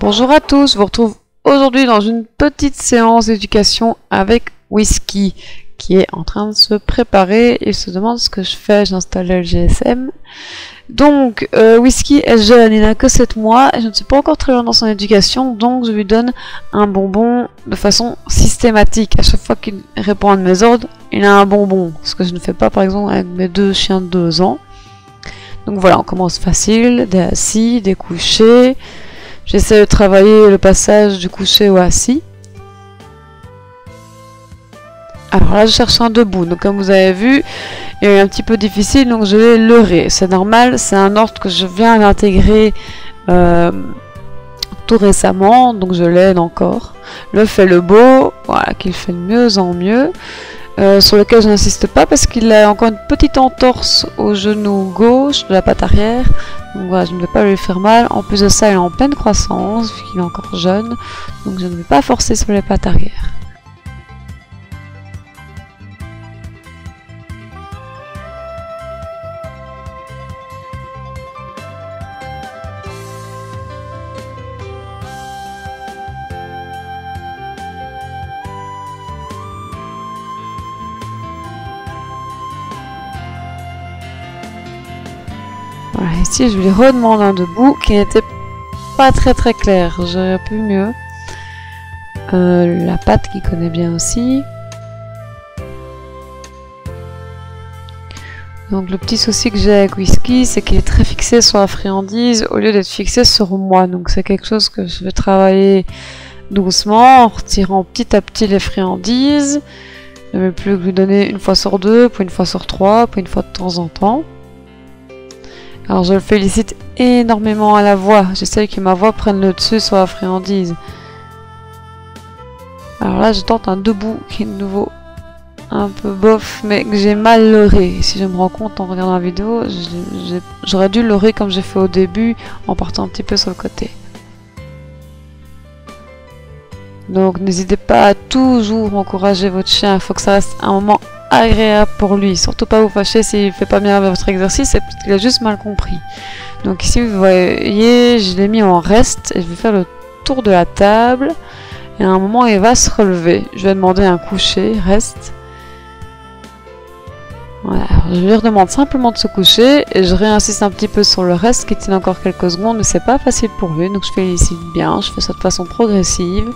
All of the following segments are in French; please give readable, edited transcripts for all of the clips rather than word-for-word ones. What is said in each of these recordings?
Bonjour à tous, je vous retrouve aujourd'hui dans une petite séance d'éducation avec Whisky qui est en train de se préparer. Il se demande ce que je fais, j'installe le GSM. Donc Whisky est jeune, il n'a que 7 mois et je ne suis pas encore très loin dans son éducation, donc je lui donne un bonbon de façon systématique. À chaque fois qu'il répond à mes ordres, il a un bonbon, ce que je ne fais pas par exemple avec mes 2 chiens de 2 ans. Donc voilà, on commence facile, des assis, des couchés. J'essaie de travailler le passage du coucher au assis. Alors là, je cherche un debout. Donc comme vous avez vu, il est un petit peu difficile, donc je l'ai leurré. C'est normal, c'est un ordre que je viens d'intégrer tout récemment, donc je l'aide encore. Le fait le beau, voilà, qu'il fait de mieux en mieux. Sur lequel je n'insiste pas parce qu'il a encore une petite entorse au genou gauche de la patte arrière. Donc voilà, je ne vais pas lui faire mal. En plus de ça, il est en pleine croissance vu qu'il est encore jeune. Donc je ne vais pas forcer sur les pattes arrière. Voilà, ici je lui redemande un debout qui n'était pas très clair, j'aurais pu mieux. La patte qu'il connaît bien aussi. Donc le petit souci que j'ai avec Whisky, c'est qu'il est très fixé sur la friandise au lieu d'être fixé sur moi. Donc c'est quelque chose que je vais travailler doucement en retirant petit à petit les friandises. Je ne vais plus lui donner une fois sur 2, puis une fois sur 3, puis une fois de temps en temps. Alors je le félicite énormément à la voix. J'essaie que ma voix prenne le dessus sur la friandise. Alors là je tente un debout qui est de nouveau un peu bof, mais que j'ai mal leurré. Si je me rends compte en regardant la vidéo, j'aurais dû leurrer comme j'ai fait au début en partant un petit peu sur le côté. Donc n'hésitez pas à toujours encourager votre chien. Il faut que ça reste un moment agréable pour lui. Surtout pas vous fâcher s'il ne fait pas bien votre exercice, c'est parce qu'il a juste mal compris. Donc ici vous voyez, je l'ai mis en reste et je vais faire le tour de la table. Et à un moment il va se relever. Je vais demander un coucher, reste. Voilà, je lui redemande simplement de se coucher et je réinsiste un petit peu sur le reste qui tient encore quelques secondes, mais c'est pas facile pour lui. Donc je félicite bien, je fais ça de façon progressive.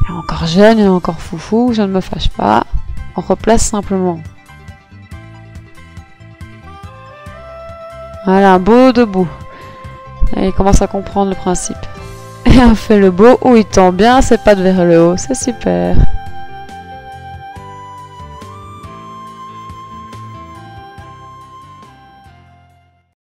Il est encore jeune, il est encore foufou, je ne me fâche pas. On replace simplement. Voilà, un beau debout. Et il commence à comprendre le principe. Et on fait le beau où il tend bien ses pattes vers le haut, c'est super.